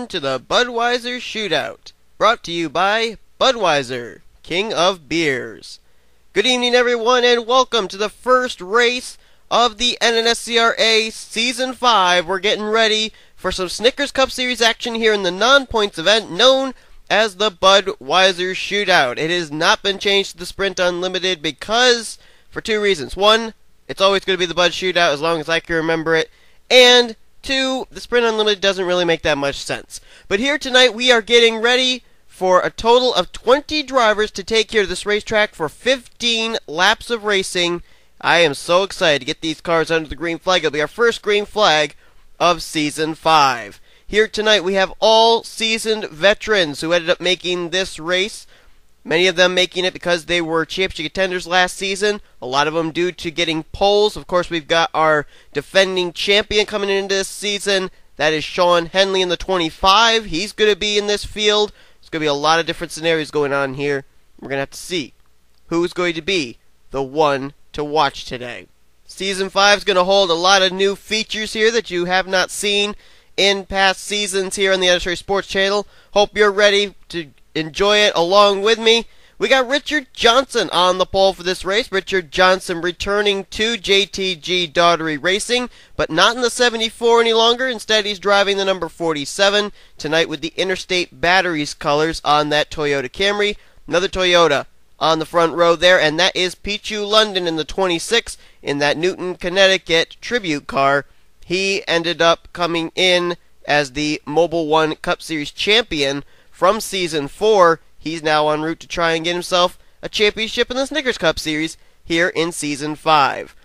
welcome to the Budweiser Shootout, brought to you by Budweiser, King of Beers. Good evening, everyone, and welcome to the first race of the NNSCRA Season 5. We're getting ready for some Snickers Cup Series action here in the non-points event known as the Budweiser Shootout. It has not been changed to the Sprint Unlimited because, for two reasons. One, it's always going to be the Bud Shootout as long as I can remember it, and two, the Sprint Unlimited doesn't really make that much sense. But here tonight we are getting ready for a total of 20 drivers to take here to this racetrack for 15 laps of racing. I am so excited to get these cars under the green flag. It'll be our first green flag of Season 5. Here tonight we have all seasoned veterans who ended up making this race. Many of them making it because they were championship contenders last season. A lot of them due to getting poles. Of course, we've got our defending champion coming into this season. That is Sean Henley in the 25. He's going to be in this field. There's going to be a lot of different scenarios going on here. We're going to have to see who's going to be the one to watch today. Season 5 is going to hold a lot of new features here that you have not seen in past seasons here on the NNSCRA Sports Channel. Hope you're ready to enjoy it along with me. We got Richard Johnson on the pole for this race. Richard Johnson returning to JTG Daughtery Racing, but not in the 74 any longer. Instead, he's driving the number 47 tonight with the Interstate Batteries colors on that Toyota Camry. Another Toyota on the front row there, and that is Pichu London in the 26 in that Newton, Connecticut tribute car. He ended up coming in as the Mobile One Cup Series champion from Season 4. He's now en route to try and get himself a championship in the Snickers Cup Series here in Season 5.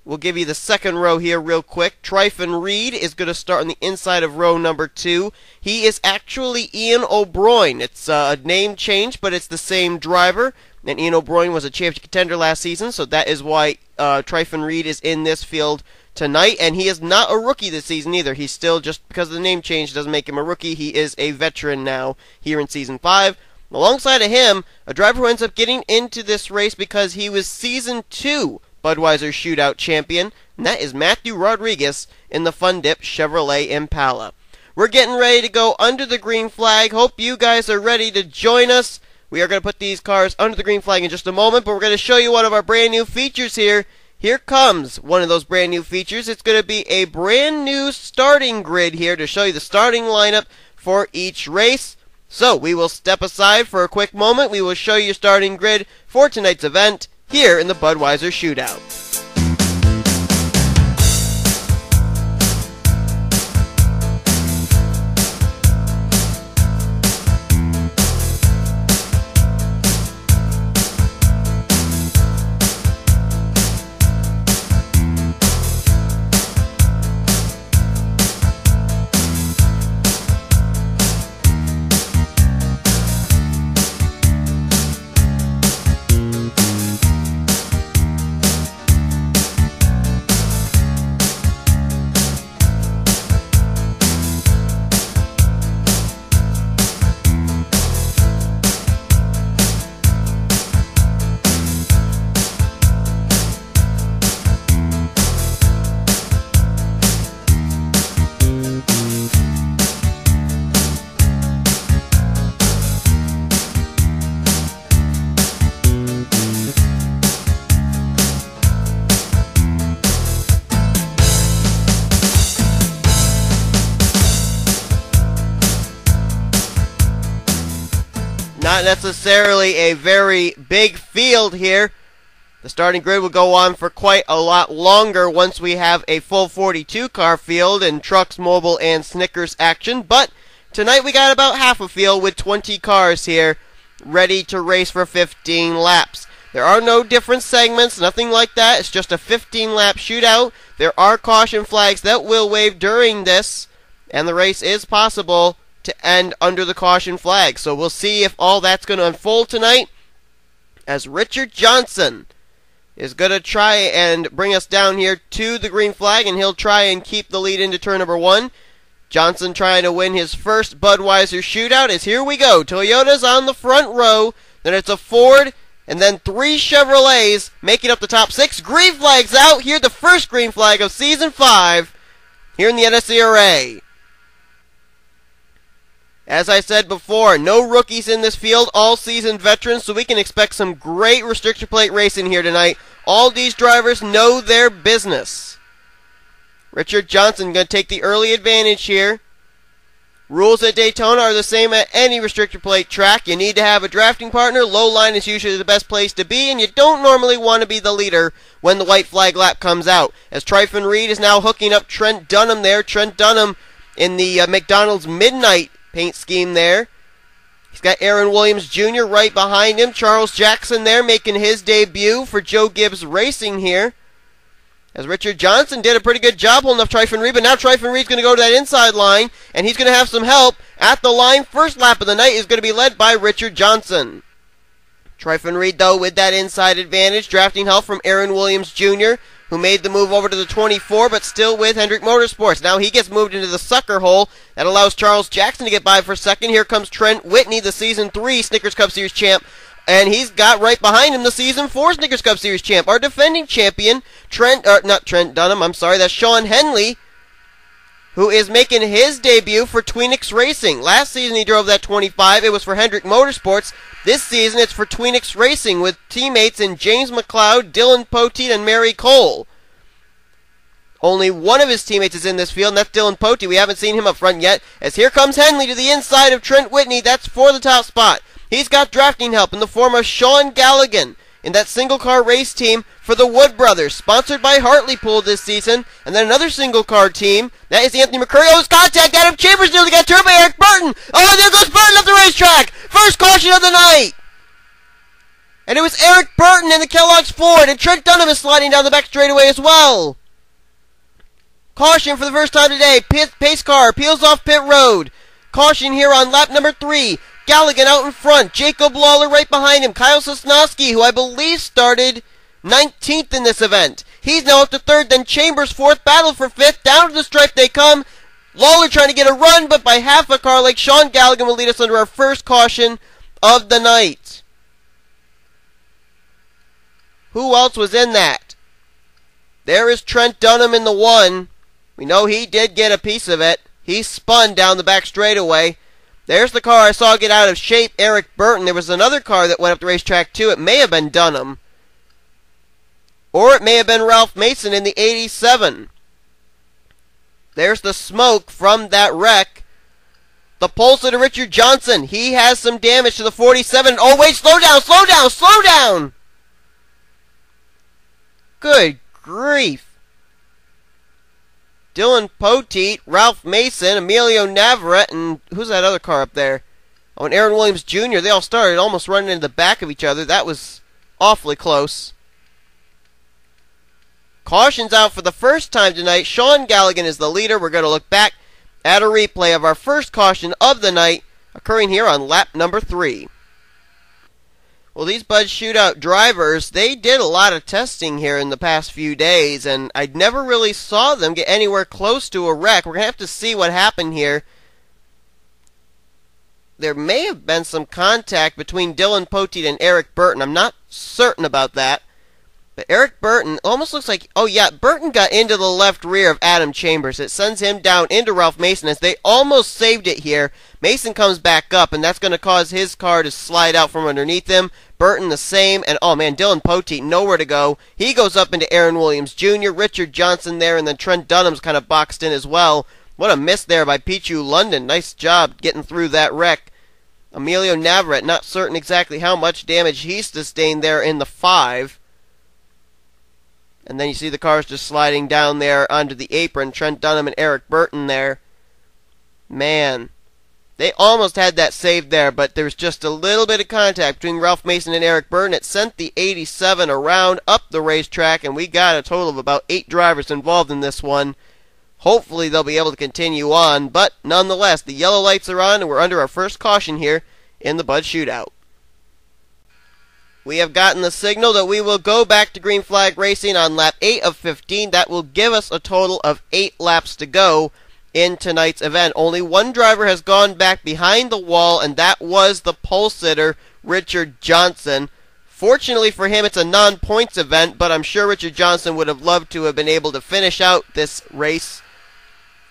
We'll give you the second row here real quick. Tryphon Reed is going to start on the inside of row number 2. He is actually Ian O'Brien. It's a name change, but it's the same driver. And Ian O'Brien was a championship contender last season, so that is why Tryphon Reed is in this field tonight. And he is not a rookie this season either. He's still, just because of the name change doesn't make him a rookie, he is a veteran now here in Season 5. Alongside of him, a driver who ends up getting into this race because he was Season 2 Budweiser Shootout champion, and that is Matthew Rodriguez in the Fun Dip Chevrolet Impala. We're getting ready to go under the green flag. Hope you guys are ready to join us. We are going to put these cars under the green flag in just a moment, but we're going to show you one of our brand new features here. Here comes one of those brand new features. It's going to be a brand new starting grid here to show you the starting lineup for each race. So we will step aside for a quick moment. We will show you your starting grid for tonight's event here in the Budweiser Shootout. Not necessarily a very big field here. The starting grid will go on for quite a lot longer once we have a full 42 car field and trucks, mobile, and Snickers action. But tonight we got about half a field with 20 cars here ready to race for 15 laps. There are no different segments, nothing like that. It's just a 15-lap shootout. There are caution flags that will wave during this, and the race is possible to end under the caution flag. So we'll see if all that's going to unfold tonight as Richard Johnson is going to try and bring us down here to the green flag, and he'll try and keep the lead into turn number 1. Johnson trying to win his first Budweiser Shootout as here we go. Toyota's on the front row, then it's a Ford, and then 3 Chevrolets making up the top 6. Green flags out here, the first green flag of Season 5 here in the NNSCRA. As I said before, no rookies in this field, all seasoned veterans, so we can expect some great restriction plate racing here tonight. All these drivers know their business. Richard Johnson going to take the early advantage here. Rules at Daytona are the same at any restrictor plate track. You need to have a drafting partner. Low line is usually the best place to be, and you don't normally want to be the leader when the white flag lap comes out. As Tryphon Reed is now hooking up Trent Dunham there. Trent Dunham in the McDonald's Midnight paint scheme there. He's got Aaron Williams Jr. right behind him. Charles Jackson there making his debut for Joe Gibbs Racing here. As Richard Johnson did a pretty good job holding up Tryphon Reed, but now Tryphon Reed's going to go to that inside line, and he's going to have some help at the line. First lap of the night is going to be led by Richard Johnson. Tryphon Reed, though, with that inside advantage, drafting help from Aaron Williams Jr., who made the move over to the 24, but still with Hendrick Motorsports. Now he gets moved into the sucker hole. That allows Charles Jackson to get by for second. Here comes Trent Whitney, the Season 3 Snickers Cup Series champ. And he's got right behind him the Season 4 Snickers Cup Series champ, our defending champion, not Trent Dunham, that's Sean Henley, who is making his debut for Tweenix Racing. Last season he drove that 25. It was for Hendrick Motorsports. This season it's for Tweenix Racing with teammates in James McLeod, Dylan Poteet, and Mary Cole. Only one of his teammates is in this field, and that's Dylan Poteet. We haven't seen him up front yet. As here comes Henley to the inside of Trent Whitney. That's for the top spot. He's got drafting help in the form of Sean Galligan in that single-car race team for the Wood Brothers, sponsored by Hartleypool this season. And then another single-car team, that is Anthony Mercurio. Oh, it's contact. Adam Chambers nearly got turned by Eric Burton. Oh, there goes Burton up the racetrack. First caution of the night. And it was Eric Burton in the Kellogg's Ford, and Trent Dunham is sliding down the back straightaway as well. Caution for the first time today. Pace car peels off pit road. Caution here on lap number 3. Galligan out in front. Jacob Lawler right behind him. Kyle Sosnowski, who I believe started 19th in this event. He's now up to 3rd. Then Chambers 4th. Battle for 5th. Down to the stripe they come. Lawler trying to get a run, but by half a car length. Sean Galligan will lead us under our first caution of the night. Who else was in that? There is Trent Dunham in the 1. We know he did get a piece of it. He spun down the back straightaway. There's the car I saw get out of shape, Eric Burton. There was another car that went up the racetrack too. It may have been Dunham. Or it may have been Ralph Mason in the 87. There's the smoke from that wreck. The pulse of Richard Johnson. He has some damage to the 47. Oh wait, slow down, slow down, slow down! Good grief. Dylan Poteet, Ralph Mason, Emilio Navarrete, and who's that other car up there? Oh, and Aaron Williams Jr. They all started almost running into the back of each other. That was awfully close. Caution's out for the first time tonight. Sean Galligan is the leader. We're going to look back at a replay of our first caution of the night occurring here on lap number 3. Well, these Bud Shootout drivers, they did a lot of testing here in the past few days, and I never really saw them get anywhere close to a wreck. We're going to have to see what happened here. There may have been some contact between Dylan Poteet and Eric Burton. I'm not certain about that. But Eric Burton almost looks like, oh yeah, Burton got into the left rear of Adam Chambers. It sends him down into Ralph Mason as they almost saved it here. Mason comes back up, and that's going to cause his car to slide out from underneath him. Burton the same, and oh man, Dylan Poteet nowhere to go. He goes up into Aaron Williams Jr., Richard Johnson there, and then Trent Dunham's kind of boxed in as well. What a miss there by Pichu London. Nice job getting through that wreck. Emilio Navarrete, not certain exactly how much damage he sustained there in the 5. And then you see the cars just sliding down there onto the apron. Trent Dunham and Eric Burton there. Man, they almost had that saved there, but there's just a little bit of contact between Ralph Mason and Eric Burton. It sent the 87 around up the racetrack, and we got a total of about 8 drivers involved in this one. Hopefully they'll be able to continue on, but nonetheless, the yellow lights are on, and we're under our first caution here in the Bud Shootout. We have gotten the signal that we will go back to green flag racing on lap 8 of 15. That will give us a total of 8 laps to go in tonight's event. Only one driver has gone back behind the wall, and that was the pole sitter, Richard Johnson. Fortunately for him, it's a non-points event, but I'm sure Richard Johnson would have loved to have been able to finish out this race.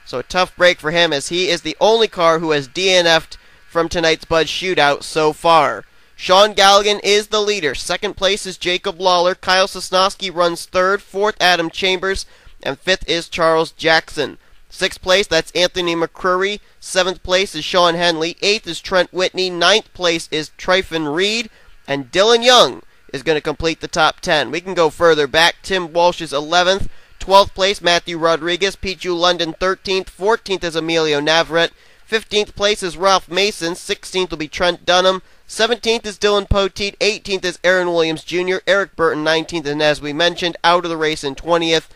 So a tough break for him, as he is the only car who has DNF'd from tonight's Bud Shootout so far. Sean Galligan is the leader. Second place is Jacob Lawler. Kyle Sosnowski runs third. Fourth, Adam Chambers. And fifth is Charles Jackson. Sixth place, that's Anthony McCrory. Seventh place is Sean Henley. Eighth is Trent Whitney. Ninth place is Tryphon Reed. And Dylan Young is going to complete the top 10. We can go further back. Tim Walsh is 11th. 12th place, Matthew Rodriguez. Pichu London 13th. 14th is Emilio Navarrete. 15th place is Ralph Mason. 16th will be Trent Dunham. 17th is Dylan Poteet. 18th is Aaron Williams Jr. Eric Burton 19th. And as we mentioned, out of the race in 20th.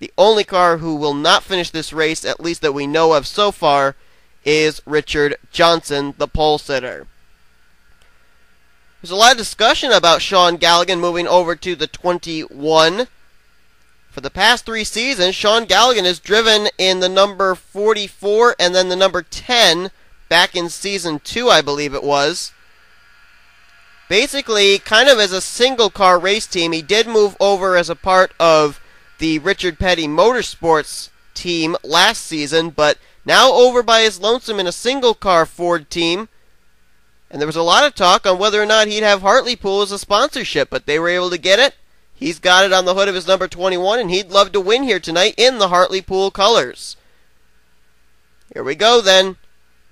The only car who will not finish this race, at least that we know of so far, is Richard Johnson, the pole sitter. There's a lot of discussion about Sean Galligan moving over to the 21. For the past 3 seasons, Sean Galligan has driven in the number 44 and then the number 10 back in season 2, I believe it was. Basically, kind of as a single car race team, he did move over as a part of the Richard Petty Motorsports team last season, but now over by his lonesome in a single car Ford team. And there was a lot of talk on whether or not he'd have Hartlepool as a sponsorship, but they were able to get it. He's got it on the hood of his number 21, and he'd love to win here tonight in the Hartlepool colors. Here we go then.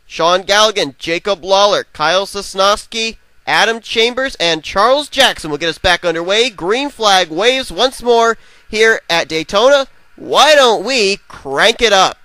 Sean Galligan, Jacob Lawler, Kyle Sosnowski, Adam Chambers, and Charles Jackson will get us back underway. Green flag waves once more here at Daytona. Why don't we crank it up?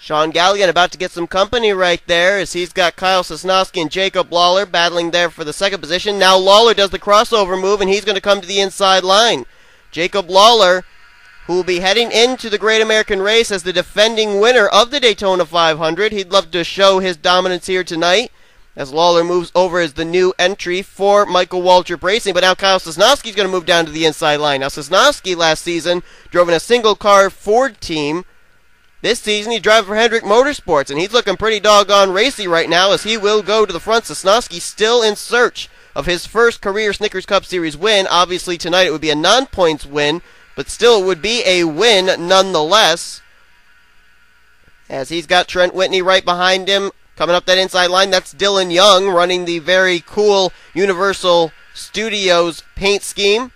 Sean Galligan about to get some company right there as he's got Kyle Sosnowski and Jacob Lawler battling there for the second position. Now Lawler does the crossover move and he's going to come to the inside line. Jacob Lawler, who will be heading into the Great American Race as the defending winner of the Daytona 500. He'd love to show his dominance here tonight as Lawler moves over as the new entry for Michael Waltrip Racing. But now Kyle Sosnowski's going to move down to the inside line. Now Sosnowski last season drove in a single car Ford team. This season, he's driving for Hendrick Motorsports, and he's looking pretty doggone racy right now as he will go to the front. Sosnowski still in search of his first career Snickers Cup Series win. Obviously, tonight it would be a non-points win, but still it would be a win nonetheless. As he's got Trent Whitney right behind him, coming up that inside line. That's Dylan Young running the very cool Universal Studios paint scheme.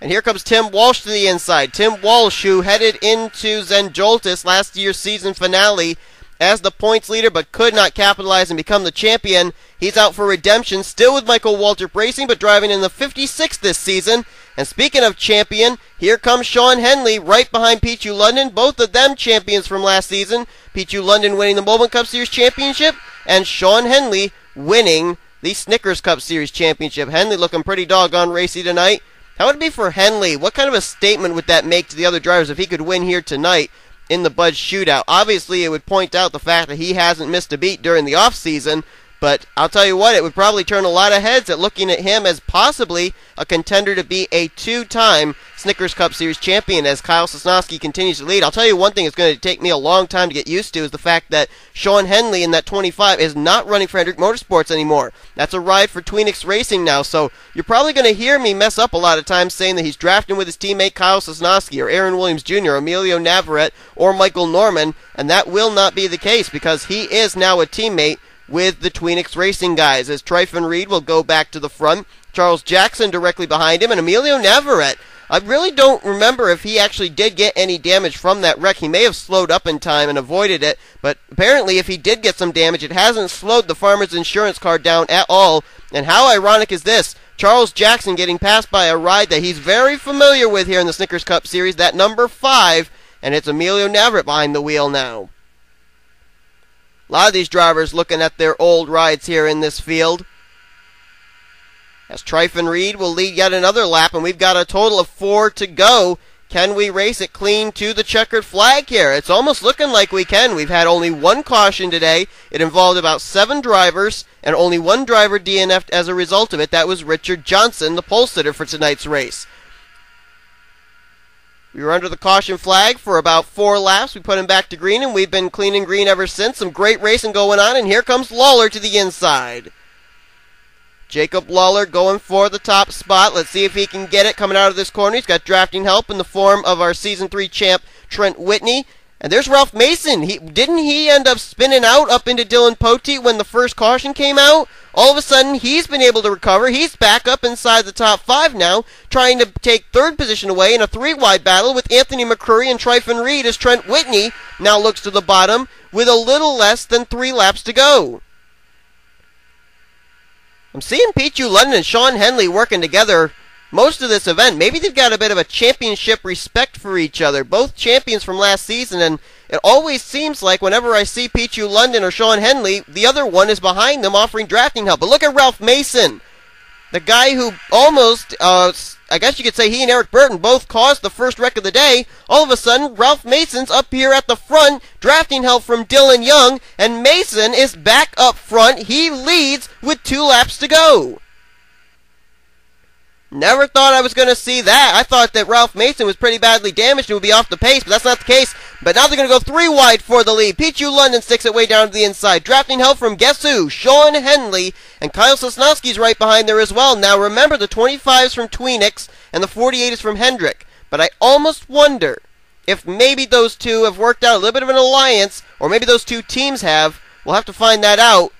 And here comes Tim Walsh to the inside. Tim Walsh, who headed into Zenjoltis last year's season finale as the points leader, but could not capitalize and become the champion. He's out for redemption, still with Michael Waltrip Racing, but driving in the 56 this season. And speaking of champion, here comes Sean Henley right behind Pichu London. Both of them champions from last season. Pichu London winning the Moment Cup Series Championship, and Sean Henley winning the Snickers Cup Series Championship. Henley looking pretty doggone racy tonight. How would it be for Henley? What kind of a statement would that make to the other drivers if he could win here tonight in the Bud Shootout? Obviously, it would point out the fact that he hasn't missed a beat during the offseason, but I'll tell you what, it would probably turn a lot of heads at looking at him as possibly a contender to be a 2-time Snickers Cup Series champion as Kyle Sosnowski continues to lead. I'll tell you one thing it's going to take me a long time to get used to is the fact that Sean Henley in that 25 is not running for Hendrick Motorsports anymore. That's a ride for Tweenix Racing now, so you're probably going to hear me mess up a lot of times saying that he's drafting with his teammate Kyle Sosnowski or Aaron Williams Jr., Emilio Navarrete, or Michael Norman, and that will not be the case because he is now a teammate with the Tweenix Racing guys as Tryphon Reed will go back to the front. Charles Jackson directly behind him, and Emilio Navarrete. I really don't remember if he actually did get any damage from that wreck. He may have slowed up in time and avoided it, but apparently if he did get some damage, it hasn't slowed the Farmers Insurance car down at all. And how ironic is this? Charles Jackson getting passed by a ride that he's very familiar with here in the Snickers Cup Series, that number 5, and it's Emilio Navarrete behind the wheel now. A lot of these drivers looking at their old rides here in this field. As Tryphon Reed will lead yet another lap, and we've got a total of 4 to go. Can we race it clean to the checkered flag here? It's almost looking like we can. We've had only one caution today. It involved about 7 drivers, and only one driver DNF'd as a result of it. That was Richard Johnson, the pole sitter for tonight's race. We were under the caution flag for about 4 laps. We put him back to green, and we've been cleaning green ever since. Some great racing going on, and here comes Lawler to the inside. Jacob Lawler going for the top spot. Let's see if he can get it coming out of this corner. He's got drafting help in the form of our Season 3 champ, Trent Whitney. And there's Ralph Mason. Didn't he end up spinning out up into Dylan Poteet when the first caution came out? All of a sudden, he's been able to recover. He's back up inside the top 5 now, trying to take third position away in a 3-wide battle with Anthony McCrory and Tryphon Reed as Trent Whitney now looks to the bottom with a little less than 3 laps to go. I'm seeing Pichu London and Sean Henley working together most of this event. Maybe they've got a bit of a championship respect for each other. Both champions from last season, and it always seems like whenever I see Pichu London or Sean Henley, the other one is behind them offering drafting help. But look at Ralph Mason, the guy who almost, I guess you could say he and Eric Burton both caused the first wreck of the day. All of a sudden, Ralph Mason's up here at the front, drafting help from Dylan Young, and Mason is back up front. He leads with 2 laps to go. Never thought I was going to see that. I thought that Ralph Mason was pretty badly damaged and would be off the pace, but that's not the case. But now they're going to go 3 wide for the lead. Pichu London sticks it way down to the inside. Drafting help from guess who? Sean Henley, and Kyle Sosnowski's right behind there as well. Now remember, the 25's from Tweenix and the 48 is from Hendrick. But I almost wonder if maybe those two have worked out a little bit of an alliance, or maybe those two teams have. We'll have to find that out.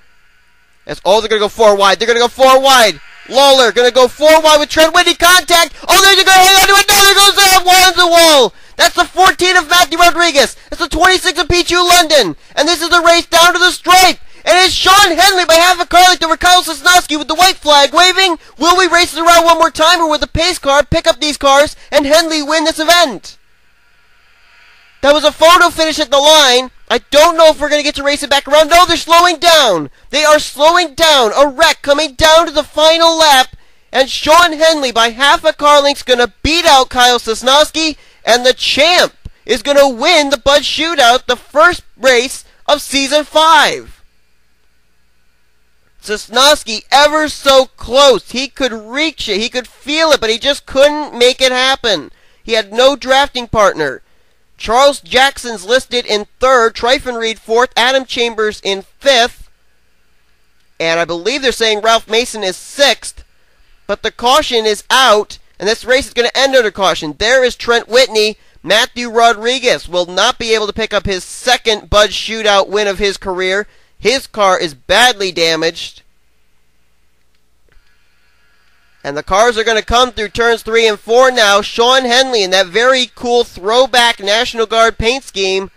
They're going to go 4 wide. They're going to go 4 wide. Lawler going to go 4 wide with Trent Whitney. Contact. Oh, they're going to hang on to it. No, there goes that. One's the wall. That's the 14 of Matthew Rodriguez. That's the 26 of Pichu London. And this is the race down to the stripe. And it's Sean Henley by half a car length over Kyle Sosnowski with the white flag waving. Will we race it around one more time, or will the pace car pick up these cars and Henley win this event? That was a photo finish at the line. I don't know if we're going to get to race it back around. No, they're slowing down. They are slowing down. A wreck coming down to the final lap. And Sean Henley, by half a car length, is going to beat out Kyle Sosnowski. And the champ is going to win the Bud Shootout, the first race of Season 5. Sosnowski ever so close. He could reach it. He could feel it, but he just couldn't make it happen. He had no drafting partner. Charles Jackson's listed in 3rd, Tryphon Reed 4th, Adam Chambers in 5th, and I believe they're saying Ralph Mason is 6th, but the caution is out, and this race is going to end under caution. There is Trent Whitney. Matthew Rodriguez will not be able to pick up his 2nd Bud Shootout win of his career. His car is badly damaged. And the cars are going to come through turns 3 and 4 now. Sean Henley in that very cool throwback National Guard paint scheme.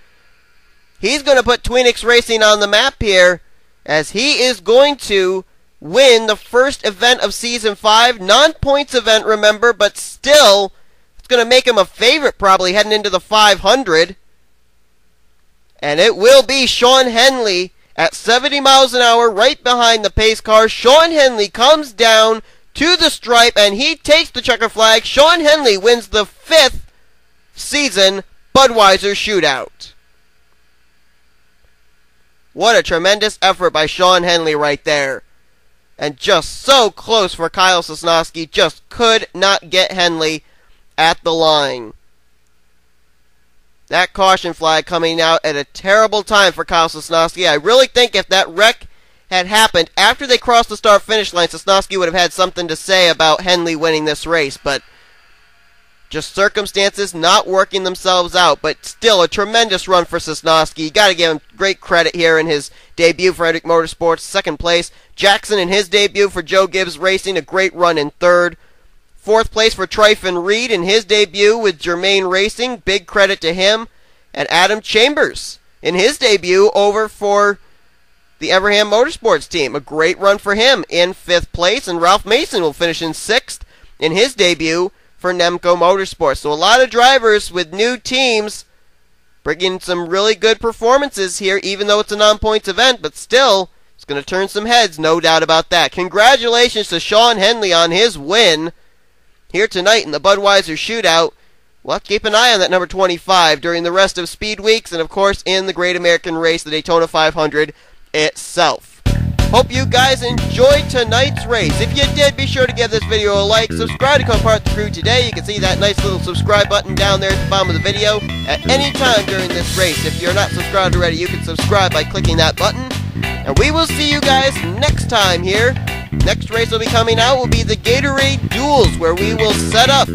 He's going to put Tweenix Racing on the map here, as he is going to win the first event of Season 5. Non-points event, remember, but still, it's going to make him a favorite probably heading into the 500. And it will be Sean Henley at 70 miles an hour right behind the pace car. Sean Henley comes down to the stripe, and he takes the checker flag. Sean Henley wins the 5th season Budweiser Shootout. What a tremendous effort by Sean Henley right there. And just so close for Kyle Sosnowski. Just could not get Henley at the line. That caution flag coming out at a terrible time for Kyle Sosnowski. I really think if that wreck had happened after they crossed the start-finish line, Sosnowski would have had something to say about Henley winning this race, but just circumstances not working themselves out. But still, a tremendous run for Sosnowski. You got to give him great credit here in his debut for Hendrick Motorsports, 2nd place. Jackson in his debut for Joe Gibbs Racing, a great run in 3rd. 4th place for Tryphon Reed in his debut with Germain Racing, big credit to him. And Adam Chambers in his debut over for the Everham Motorsports team. A great run for him in 5th place. And Ralph Mason will finish in 6th in his debut for Nemco Motorsports. So a lot of drivers with new teams bringing some really good performances here, even though it's a non-points event. But still, it's going to turn some heads, no doubt about that. Congratulations to Sean Henley on his win here tonight in the Budweiser Shootout. We'll have to keep an eye on that number 25 during the rest of Speed Weeks and, of course, in the Great American Race, the Daytona 500 itself. Hope you guys enjoyed tonight's race. If you did, be sure to give this video a like, subscribe to become part of the crew today. You can see that nice little subscribe button down there at the bottom of the video. At any time during this race, if you're not subscribed already, you can subscribe by clicking that button. And we will see you guys next time here. Next race will be coming out will be the Gatorade Duels, where we will set up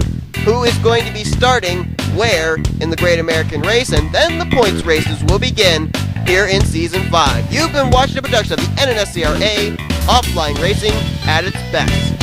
who is going to be starting where in the Great American Race, and then the points races will begin here in Season 5. You've been watching a production of the NNSCRA, offline racing at its best.